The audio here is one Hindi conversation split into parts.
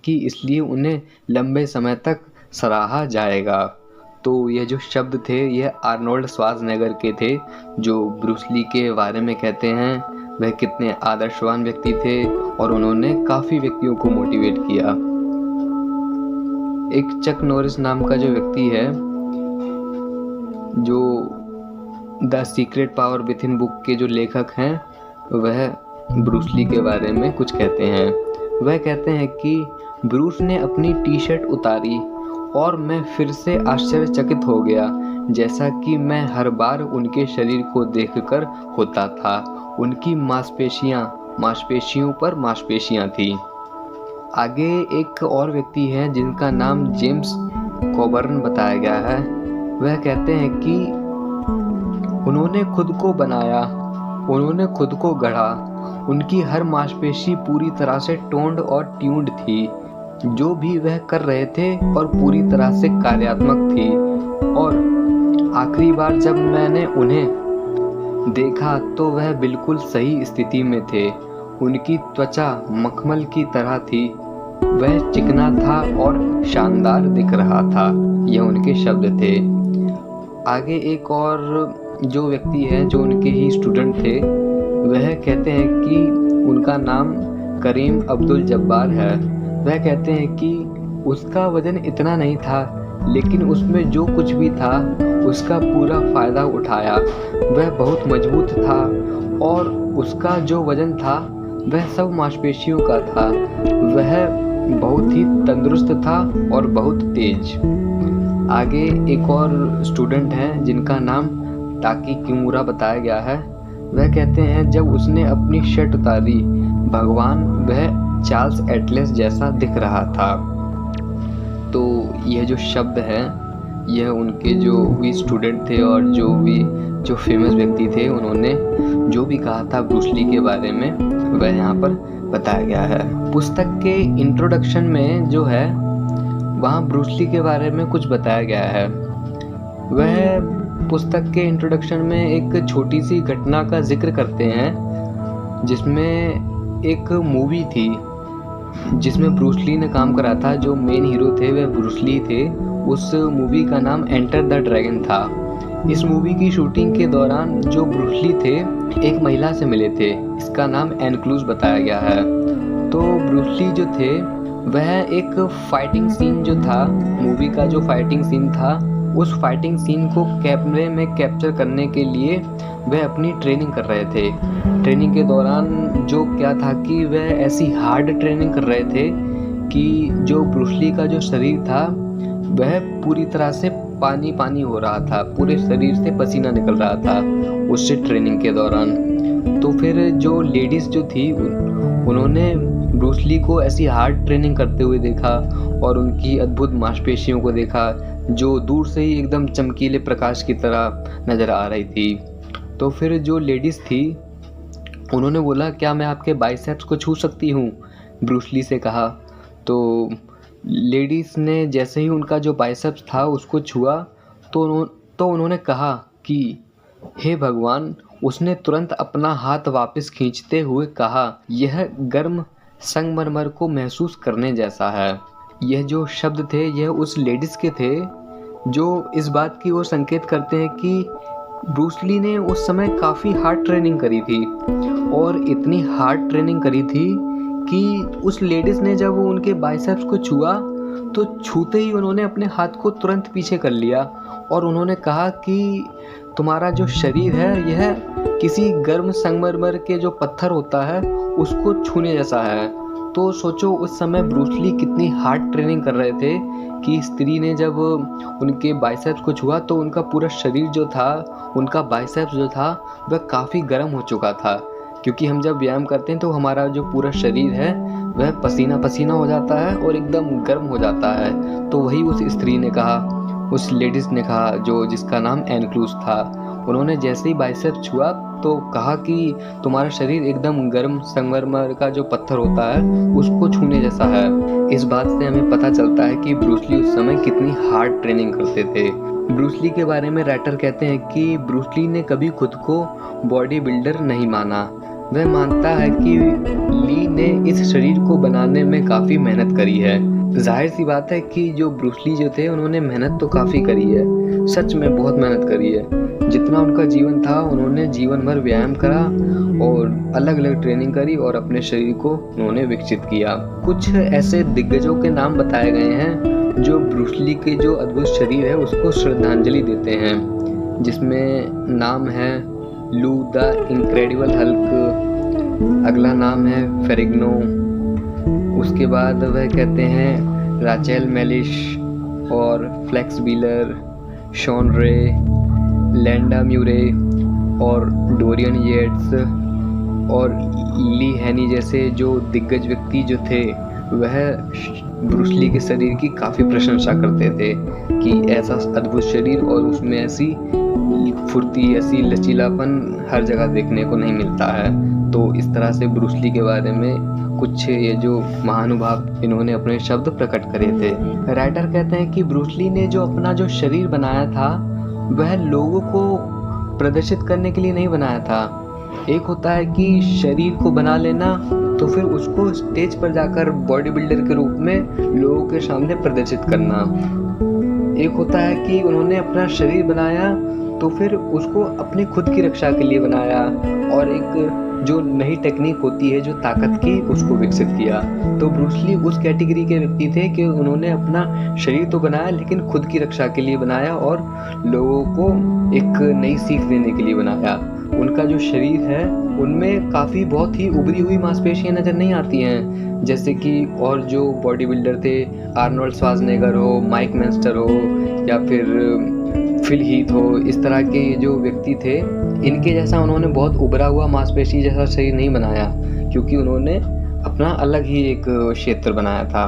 कि इसलिए उन्हें लंबे समय तक सराहा जाएगा। तो यह जो शब्द थे यह आर्नोल्ड श्वार्ज़नेगर के थे, जो ब्रूस ली के बारे में कहते हैं वह कितने आदर्शवान व्यक्ति थे और उन्होंने काफ़ी व्यक्तियों को मोटिवेट किया। एक चक नॉरिस नाम का जो व्यक्ति है, जो the secret power within book के जो लेखक हैं, वह ब्रूस ली के बारे में कुछ कहते हैं। वह कहते हैं कि ब्रूस ने अपनी टी शर्ट उतारी और मैं फिर से आश्चर्यचकित हो गया, जैसा कि मैं हर बार उनके शरीर को देखकर होता था। उनकी मांसपेशियों पर मांसपेशियां थी। आगे एक और व्यक्ति हैं जिनका नाम जेम्स कॉबर्न बताया गया है। वह कहते हैं कि उन्होंने खुद को बनाया, उन्होंने खुद को गढ़ा। उनकी हर मांसपेशी पूरी तरह से टोन्ड और ट्यून्ड थी, जो भी वह कर रहे थे और पूरी तरह से कार्यात्मक थी। और आखिरी बार जब मैंने उन्हें देखा तो वह बिल्कुल सही स्थिति में थे। उनकी त्वचा मखमल की तरह थी, वह चिकना था और शानदार दिख रहा था। यह उनके शब्द थे। आगे एक और जो व्यक्ति है जो उनके ही स्टूडेंट थे, वह कहते हैं कि उनका नाम करीम अब्दुल जब्बार है। वह कहते हैं कि उसका वजन इतना नहीं था, लेकिन उसमें जो कुछ भी था उसका पूरा फ़ायदा उठाया। वह बहुत मजबूत था और उसका जो वजन था वह सब मांसपेशियों का था। वह बहुत ही तंदुरुस्त था और बहुत तेज। आगे एक और स्टूडेंट हैं जिनका नाम टाकी किमुरा बताया गया है। वह कहते हैं जब उसने अपनी शर्ट उतारी, भगवान वह चार्ल्स एटलेस जैसा दिख रहा था। तो यह जो शब्द है यह उनके जो भी स्टूडेंट थे और जो फेमस व्यक्ति थे, उन्होंने जो भी कहा था ब्रूस ली के बारे में वह यहाँ पर बताया गया है। पुस्तक के इंट्रोडक्शन में जो है वहाँ ब्रूस ली के बारे में कुछ बताया गया है। वह पुस्तक के इंट्रोडक्शन में एक छोटी सी घटना का जिक्र करते हैं, जिसमें एक मूवी थी जिसमें ब्रूस ली ने काम करा था। जो मेन हीरो थे वह ब्रूस ली थे। उस मूवी का नाम एंटर द ड्रैगन था। इस मूवी की शूटिंग के दौरान जो ब्रूस ली थे एक महिला से मिले थे, इसका नाम एन क्लूज बताया गया है। तो ब्रूस ली जो थे वह एक फाइटिंग सीन जो था, मूवी का जो फाइटिंग सीन था, उस फाइटिंग सीन को कैमरे में कैप्चर करने के लिए वह अपनी ट्रेनिंग कर रहे थे। ट्रेनिंग के दौरान जो क्या था कि वह ऐसी हार्ड ट्रेनिंग कर रहे थे कि जो ब्रूस ली का जो शरीर था वह पूरी तरह से पानी पानी हो रहा था, पूरे शरीर से पसीना निकल रहा था उससे ट्रेनिंग के दौरान। तो फिर जो लेडीज़ जो थी उन्होंने ब्रूस ली को ऐसी हार्ड ट्रेनिंग करते हुए देखा और उनकी अद्भुत मांसपेशियों को देखा जो दूर से ही एकदम चमकीले प्रकाश की तरह नज़र आ रही थी। तो फिर जो लेडीज़ थी उन्होंने बोला क्या मैं आपके बाइसेप्स को छू सकती हूँ, ब्रूस ली से कहा। तो लेडीज़ ने जैसे ही उनका जो बाइसेप्स था उसको छुआ तो उन्होंने कहा कि हे भगवान। उसने तुरंत अपना हाथ वापस खींचते हुए कहा, यह गर्म संगमरमर को महसूस करने जैसा है। यह जो शब्द थे यह उस लेडीज़ के थे जो इस बात की ओर संकेत करते हैं कि ब्रूस ली ने उस समय काफ़ी हार्ड ट्रेनिंग करी थी और इतनी हार्ड ट्रेनिंग करी थी कि उस लेडीज़ ने जब उनके बाइसेप्स को छुआ तो छूते ही उन्होंने अपने हाथ को तुरंत पीछे कर लिया और उन्होंने कहा कि तुम्हारा जो शरीर है यह किसी गर्म संगमरमर के जो पत्थर होता है उसको छूने जैसा है। तो सोचो उस समय ब्रूस ली कितनी हार्ड ट्रेनिंग कर रहे थे कि स्त्री ने जब उनके बाइसेप्स को छुआ तो उनका पूरा शरीर जो था, उनका बाइसेप्स जो था वह काफ़ी गर्म हो चुका था। क्योंकि हम जब व्यायाम करते हैं तो हमारा जो पूरा शरीर है वह पसीना पसीना हो जाता है और एकदम गर्म हो जाता है। तो वही उस स्त्री ने कहा, उस लेडीज़ ने कहा जिसका नाम एन क्लूज था। उन्होंने जैसे ही बाइसेप्स छुआ तो कहा कि तुम्हारा शरीर एकदम गर्म संगमरमर का जो पत्थर होता है उसको छूने जैसा है। इस बात से हमें पता चलता है कि ब्रूस ली उस समय कितनी हार्ड ट्रेनिंग करते थे। ब्रूस ली के बारे में राइटर कहते हैं कि ब्रूस ली ने कभी खुद को बॉडी बिल्डर नहीं माना। वह मानता है कि ली ने इस शरीर को बनाने में काफ़ी मेहनत करी है। जाहिर सी बात है कि जो ब्रूस ली जो थे उन्होंने मेहनत तो काफ़ी करी है, सच में बहुत मेहनत करी है। जितना उनका जीवन था उन्होंने जीवन भर व्यायाम करा और अलग अलग ट्रेनिंग करी और अपने शरीर को उन्होंने विकसित किया। कुछ ऐसे दिग्गजों के नाम बताए गए हैं जो ब्रूस ली के जो अद्भुत शरीर है उसको श्रद्धांजलि देते हैं, जिसमें नाम है लू द इनक्रेडिबल हल्क, अगला नाम है फेरिग्नो, उसके बाद वह कहते हैं राचेल मेलिश और फ्लेक्स व्हीलर, शॉन रे, लैंडा म्यूरे और डोरियन येट्स और ली हैनी जैसे जो दिग्गज व्यक्ति जो थे वह ब्रूस ली के शरीर की काफ़ी प्रशंसा करते थे कि ऐसा अद्भुत शरीर और उसमें ऐसी फुर्ती, ऐसी लचीलापन हर जगह देखने को नहीं मिलता है। तो इस तरह से ब्रूस ली के बारे में कुछ ये जो महानुभाव इन्होंने अपने शब्द प्रकट करे थे। राइटर कहते हैं कि ब्रूस ली ने जो अपना जो शरीर बनाया था वह लोगों को प्रदर्शित करने के लिए नहीं बनाया था। एक होता है कि शरीर को बना लेना तो फिर उसको स्टेज पर जाकर बॉडी बिल्डर के रूप में लोगों के सामने प्रदर्शित करना। एक होता है कि उन्होंने अपना शरीर बनाया तो फिर उसको अपनी खुद की रक्षा के लिए बनाया और एक जो नई टेक्निक होती है जो ताकत की उसको विकसित किया। तो ब्रूस ली उस कैटेगरी के व्यक्ति थे कि उन्होंने अपना शरीर तो बनाया लेकिन खुद की रक्षा के लिए बनाया और लोगों को एक नई सीख देने के लिए बनाया। उनका जो शरीर है उनमें काफ़ी बहुत ही उभरी हुई मांसपेशियां नज़र नहीं आती हैं, जैसे कि और जो बॉडी बिल्डर थे, आर्नोल्ड श्वार्ज़नेगर हो, माइक मेंस्टर हो या फिर फिल हीथ हो, इस तरह के जो व्यक्ति थे इनके जैसा उन्होंने बहुत उभरा हुआ मांसपेशी जैसा शरीर नहीं बनाया, क्योंकि उन्होंने अपना अलग ही एक क्षेत्र बनाया था।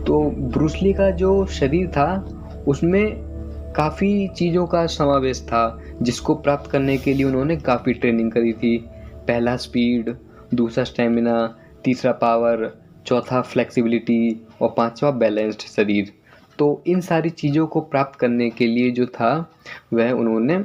तो ब्रूस ली का जो शरीर था उसमें काफ़ी चीज़ों का समावेश था जिसको प्राप्त करने के लिए उन्होंने काफ़ी ट्रेनिंग करी थी। पहला स्पीड, दूसरा स्टेमिना, तीसरा पावर, चौथा फ्लेक्सिबिलिटी और पांचवा बैलेंस्ड शरीर। तो इन सारी चीज़ों को प्राप्त करने के लिए जो था वह उन्होंने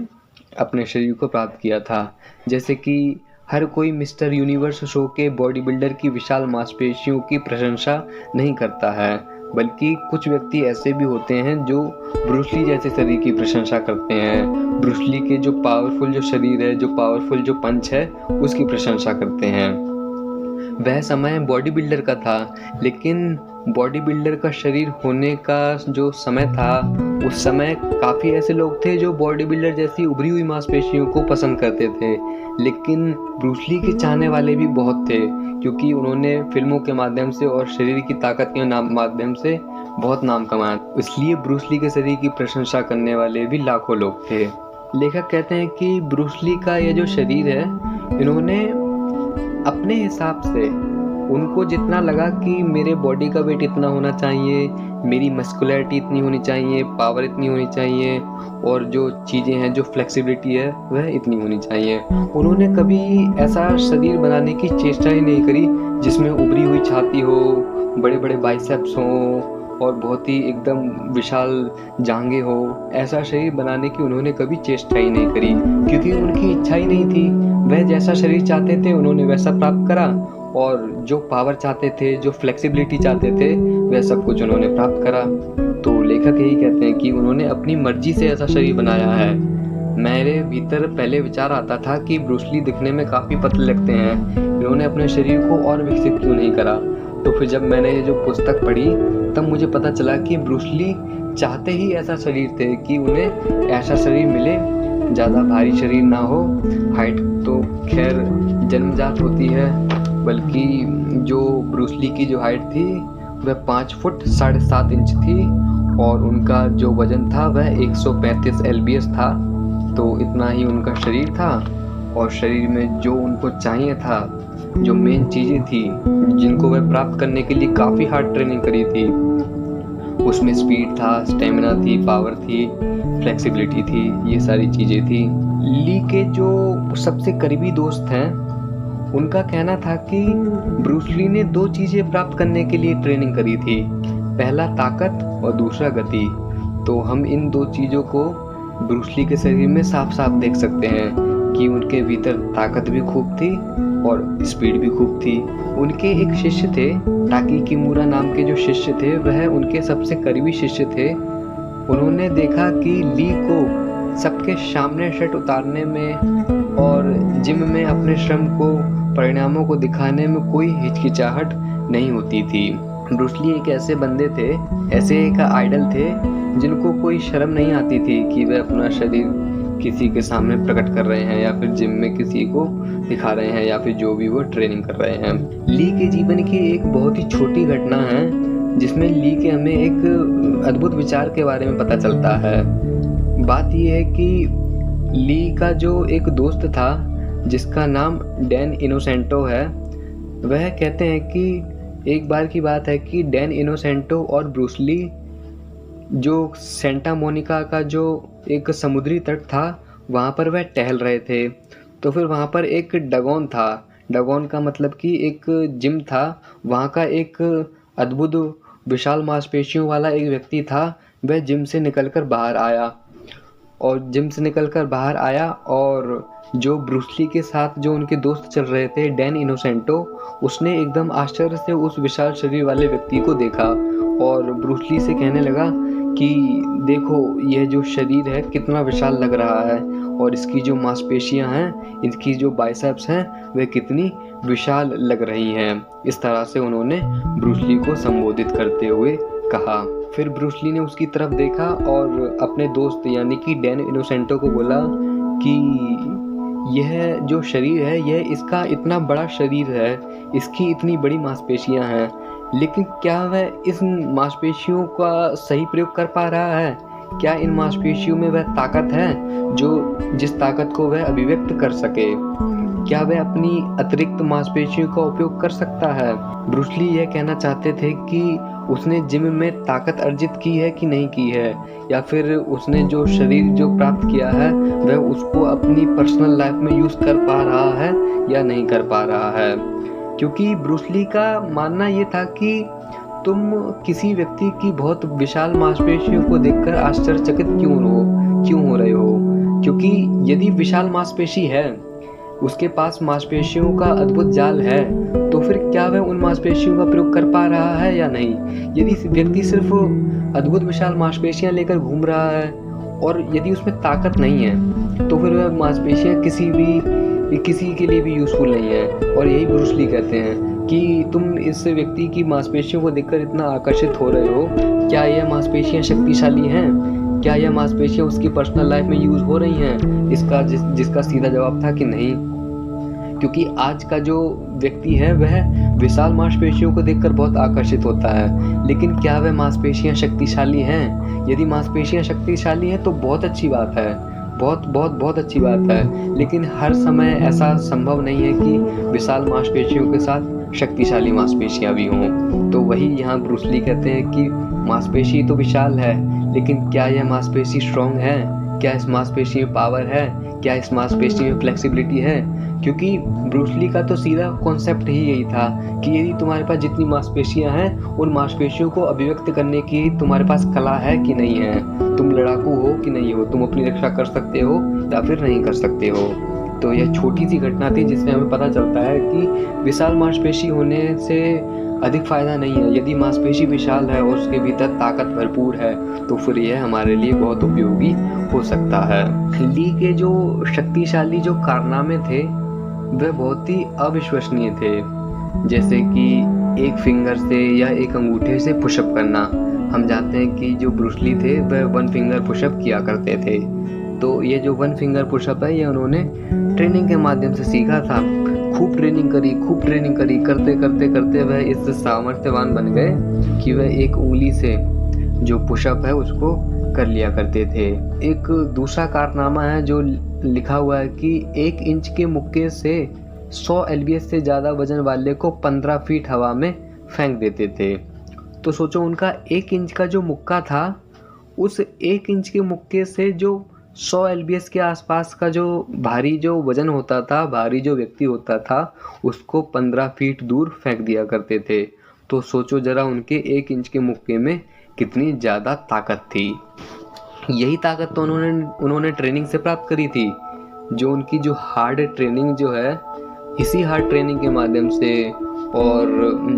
अपने शरीर को प्राप्त किया था। जैसे कि हर कोई मिस्टर यूनिवर्स शो के बॉडी बिल्डर की विशाल मांसपेशियों की प्रशंसा नहीं करता है, बल्कि कुछ व्यक्ति ऐसे भी होते हैं जो ब्रूस ली जैसे शरीर की प्रशंसा करते हैं। ब्रूस ली के जो पावरफुल जो शरीर है, जो पावरफुल जो पंच है उसकी प्रशंसा करते हैं। वह समय बॉडी बिल्डर का था, लेकिन बॉडी बिल्डर का शरीर होने का जो समय था उस समय काफ़ी ऐसे लोग थे जो बॉडी बिल्डर जैसी उभरी हुई मांसपेशियों को पसंद करते थे, लेकिन ब्रूस ली के चाहने वाले भी बहुत थे, क्योंकि उन्होंने फिल्मों के माध्यम से और शरीर की ताकत के माध्यम से बहुत नाम कमाया। इसलिए ब्रूस ली के शरीर की प्रशंसा करने वाले भी लाखों लोग थे। लेखक कहते हैं कि ब्रूस ली का ये जो शरीर है इन्होंने अपने हिसाब से उनको जितना लगा कि मेरे बॉडी का वेट इतना होना चाहिए, मेरी मस्कुलैरिटी इतनी होनी चाहिए, पावर इतनी होनी चाहिए और जो चीज़ें हैं, जो फ्लेक्सिबिलिटी है वह इतनी होनी चाहिए। उन्होंने कभी ऐसा शरीर बनाने की चेष्टा ही नहीं करी जिसमें उभरी हुई छाती हो, बड़े बड़े बाइसेप्स हों और बहुत ही एकदम विशाल जांघें हो। ऐसा शरीर बनाने की उन्होंने कभी चेष्टा ही नहीं करी, क्योंकि उनकी इच्छा ही नहीं थी। वह जैसा शरीर चाहते थे उन्होंने वैसा प्राप्त करा और जो पावर चाहते थे, जो फ्लेक्सिबिलिटी चाहते थे, वह सब कुछ उन्होंने प्राप्त करा। तो लेखक यही कहते हैं कि उन्होंने अपनी मर्जी से ऐसा शरीर बनाया है। मेरे भीतर पहले विचार आता था कि ब्रूस ली दिखने में काफ़ी पतले लगते हैं, इन्होंने अपने शरीर को और विकसित क्यों नहीं करा। तो फिर जब मैंने ये जो पुस्तक पढ़ी तब मुझे पता चला कि ब्रूस ली चाहते ही ऐसा शरीर थे कि उन्हें ऐसा शरीर मिले, ज़्यादा भारी शरीर ना हो। हाइट तो खैर जन्मजात होती है, बल्कि जो ब्रूस ली की जो हाइट थी वह 5 फुट 7.5 इंच थी और उनका जो वजन था वह 135 lbs था। तो इतना ही उनका शरीर था और शरीर में जो उनको चाहिए था, जो मेन चीज़ें थी जिनको वह प्राप्त करने के लिए काफ़ी हार्ड ट्रेनिंग करी थी, उसमें स्पीड था, स्टेमिना थी, पावर थी, फ्लेक्सिबिलिटी थी, ये सारी चीज़ें थी। ली के जो सबसे करीबी दोस्त हैं उनका कहना था कि ब्रूस ली ने 2 चीज़ें प्राप्त करने के लिए ट्रेनिंग करी थी, पहला ताकत और दूसरा गति। तो हम इन 2 चीज़ों को ब्रूस ली के शरीर में साफ साफ देख सकते हैं। कि उनके भीतर ताकत भी खूब थी और स्पीड भी खूब थी। उनके एक शिष्य थे, टाकी किमूरा नाम के जो शिष्य थे वह उनके सबसे करीबी शिष्य थे। उन्होंने देखा कि ली को सबके सामने शर्ट उतारने में और जिम में अपने श्रम को, परिणामों को दिखाने में कोई हिचकिचाहट नहीं होती थी। ब्रूस ली एक ऐसे बंदे थे, ऐसे एक आइडल थे जिनको कोई शर्म नहीं आती थी कि वे अपना शरीर किसी के सामने प्रकट कर रहे हैं या फिर जिम में किसी को दिखा रहे हैं या फिर जो भी वो ट्रेनिंग कर रहे हैं। ली के जीवन की एक बहुत ही छोटी घटना है जिसमें ली के हमें एक अद्भुत विचार के बारे में पता चलता है। बात यह है कि ली का जो एक दोस्त था जिसका नाम डैन इनोसेंटो है, वह कहते हैं कि एक बार की बात है कि डैन इनोसेंटो और ब्रूस ली जो सेंटा मोनिका का जो एक समुद्री तट था वहाँ पर वह टहल रहे थे। तो फिर वहाँ पर एक डगोन था, डगोन का मतलब कि एक जिम था। वहाँ का एक अद्भुत विशाल मांसपेशियों वाला एक व्यक्ति था। वह जिम से निकलकर बाहर आया और जो ब्रूस ली के साथ जो उनके दोस्त चल रहे थे डैन इनोसेंटो, उसने एकदम आश्चर्य से उस विशाल शरीर वाले व्यक्ति को देखा और ब्रूस ली से कहने लगा कि देखो यह जो शरीर है कितना विशाल लग रहा है और इसकी जो मांसपेशियां हैं, इसकी जो बाइसेप्स हैं वह कितनी विशाल लग रही हैं। इस तरह से उन्होंने ब्रूस ली को संबोधित करते हुए कहा। फिर ब्रूस ली ने उसकी तरफ देखा और अपने दोस्त यानी कि डैन इनोसेंटो को बोला कि यह जो शरीर है, यह इसका इतना बड़ा शरीर है, इसकी इतनी बड़ी मांसपेशियां हैं, लेकिन क्या वह इस मांसपेशियों का सही प्रयोग कर पा रहा है? क्या इन मांसपेशियों में वह ताकत है जिस ताकत को वह अभिव्यक्त कर सके? क्या वह अपनी अतिरिक्त मांसपेशियों का उपयोग कर सकता है? ब्रूस ली यह कहना चाहते थे कि उसने जिम में ताकत अर्जित की है कि नहीं की है, या फिर उसने जो शरीर जो प्राप्त किया है वह उसको अपनी पर्सनल लाइफ में यूज कर पा रहा है या नहीं कर पा रहा है। क्योंकि ब्रूस ली का मानना ये था कि तुम किसी व्यक्ति की बहुत विशाल मांसपेशियों को देखकर आश्चर्यचकित क्यों हो रहे हो? क्योंकि यदि विशाल मांसपेशी है, उसके पास मांसपेशियों का अद्भुत जाल है, तो फिर क्या वह उन मांसपेशियों का प्रयोग कर पा रहा है या नहीं? यदि व्यक्ति सिर्फ अद्भुत विशाल मांसपेशियां लेकर घूम रहा है और यदि उसमें ताकत नहीं है, तो फिर वह मांसपेशियां किसी के लिए भी यूजफुल नहीं है। और यही ब्रूस ली कहते हैं कि तुम इस व्यक्ति की मांसपेशियों को देखकर इतना आकर्षित हो रहे हो, क्या यह मांसपेशियां शक्तिशाली हैं? क्या यह मांसपेशियां उसकी पर्सनल लाइफ में यूज हो रही हैं? जिसका सीधा जवाब था कि नहीं। क्योंकि आज का जो व्यक्ति है वह विशाल मांसपेशियों को देखकर बहुत आकर्षित होता है, लेकिन क्या वह मांसपेशियां शक्तिशाली हैं? यदि मांसपेशियां शक्तिशाली हैं तो बहुत अच्छी बात है, बहुत अच्छी बात है। लेकिन हर समय ऐसा संभव नहीं है कि विशाल मांसपेशियों के साथ शक्तिशाली मांसपेशियां भी हों। तो वही यहाँ ब्रूस ली कहते हैं कि मांसपेशी तो विशाल है, लेकिन क्या यह मांसपेशी स्ट्रॉन्ग है? क्या इस मांसपेशी में पावर है? क्या इस मांसपेशी में फ्लेक्सिबिलिटी है? क्योंकि ब्रूस ली का तो सीधा कॉन्सेप्ट ही यही था कि यदि तुम्हारे पास जितनी मांसपेशियां हैं, उन मांसपेशियों को अभिव्यक्त करने की तुम्हारे पास कला है कि नहीं है, तुम लड़ाकू हो कि नहीं हो, तुम अपनी रक्षा कर सकते हो या फिर नहीं कर सकते हो। तो यह छोटी सी घटना थी जिससे हमें पता चलता है कि विशाल मांसपेशी होने से अधिक फायदा नहीं है। यदि मांसपेशी विशाल है और उसके भीतर ताकत भरपूर है तो फिर यह हमारे लिए बहुत उपयोगी हो सकता है। ली के जो शक्तिशाली जो कारनामे थे वह बहुत ही अविश्वसनीय थे, जैसे कि एक फिंगर से या एक अंगूठे से पुशअप करना। हम जानते हैं कि जो ब्रूस ली थे वह 1 फिंगर पुशअप किया करते थे। तो ये जो 1 फिंगर पुशअप है ये उन्होंने ट्रेनिंग के माध्यम से सीखा था। खूब ट्रेनिंग करी, करते वह इस सामर्थ्यवान बन गए कि वह एक उंगली से जो पुशअप है उसको कर लिया करते थे। एक दूसरा कारनामा है जो लिखा हुआ है कि 1 इंच के मुक्के से 100 LBS से ज़्यादा वजन वाले को 15 फीट हवा में फेंक देते थे। तो सोचो उनका 1 इंच का जो मुक्का था, उस 1 इंच के मुक्के से जो 100 LBS के आसपास का जो भारी जो वजन होता था, भारी जो व्यक्ति होता था, उसको 15 फीट दूर फेंक दिया करते थे। तो सोचो जरा उनके 1 इंच के मुक्के में कितनी ज़्यादा ताकत थी। यही ताकत तो उन्होंने ट्रेनिंग से प्राप्त करी थी। जो उनकी जो हार्ड ट्रेनिंग जो है, इसी हार्ड ट्रेनिंग के माध्यम से और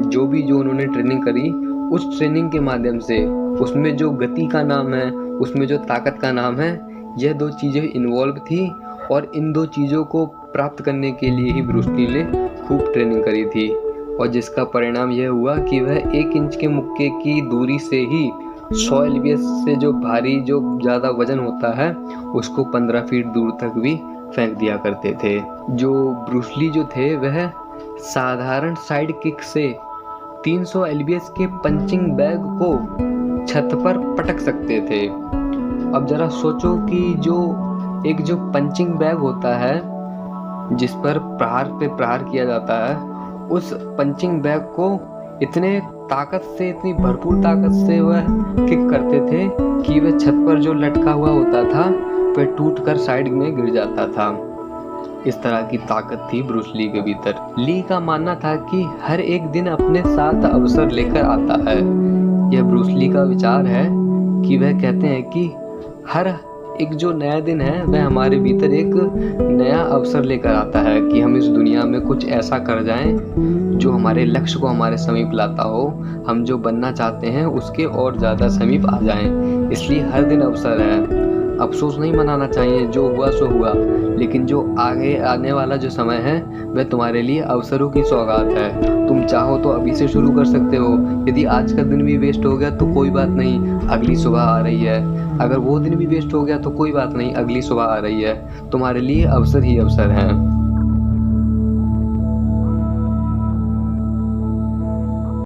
जो उन्होंने ट्रेनिंग करी उस ट्रेनिंग के माध्यम से, उसमें जो गति का नाम है, उसमें जो ताकत का नाम है, यह 2 चीज़ें इन्वॉल्व थी और इन 2 चीज़ों को प्राप्त करने के लिए ही ब्रूस ली ने खूब ट्रेनिंग करी थी। और जिसका परिणाम यह हुआ कि वह 1 इंच के मुक्के की दूरी से ही 100 एलबीएस से जो भारी, जो ज़्यादा वजन होता है, उसको 15 फीट दूर तक भी फेंक दिया करते थे। जो ब्रूस ली जो थे वह साधारण साइड किक से 300 एलबीएस के पंचिंग बैग को छत पर पटक सकते थे। अब जरा सोचो कि जो पंचिंग बैग होता है जिस पर प्रहार पे प्रहार किया जाता है, उस पंचिंग बैग को इतने ताकत से, इतनी भरपूर ताकत से वह किक करते थे कि वह छत पर जो लटका हुआ होता था वह टूटकर साइड में गिर जाता था। इस तरह की ताकत थी ब्रूस ली के भीतर। ली का मानना था कि हर एक दिन अपने साथ अवसर लेकर आता है। यह ब्रूस ली का विचार है कि वह कहते हैं कि हर एक जो नया दिन है वह हमारे भीतर एक नया अवसर लेकर आता है कि हम इस दुनिया में कुछ ऐसा कर जाएं जो हमारे लक्ष्य को हमारे समीप लाता हो, हम जो बनना चाहते हैं उसके और ज़्यादा समीप आ जाएं। इसलिए हर दिन अवसर है। अफसोस नहीं मनाना चाहिए, जो हुआ सो हुआ, लेकिन जो आगे आने वाला जो समय है वह तुम्हारे लिए अवसरों की सौगात है। तुम चाहो तो अभी से शुरू कर सकते हो। यदि आज का दिन भी वेस्ट हो गया तो कोई बात नहीं, अगली सुबह आ रही है। अगर वो दिन भी वेस्ट हो गया तो कोई बात नहीं, अगली सुबह आ रही है। तुम्हारे लिए अवसर ही अवसर हैं।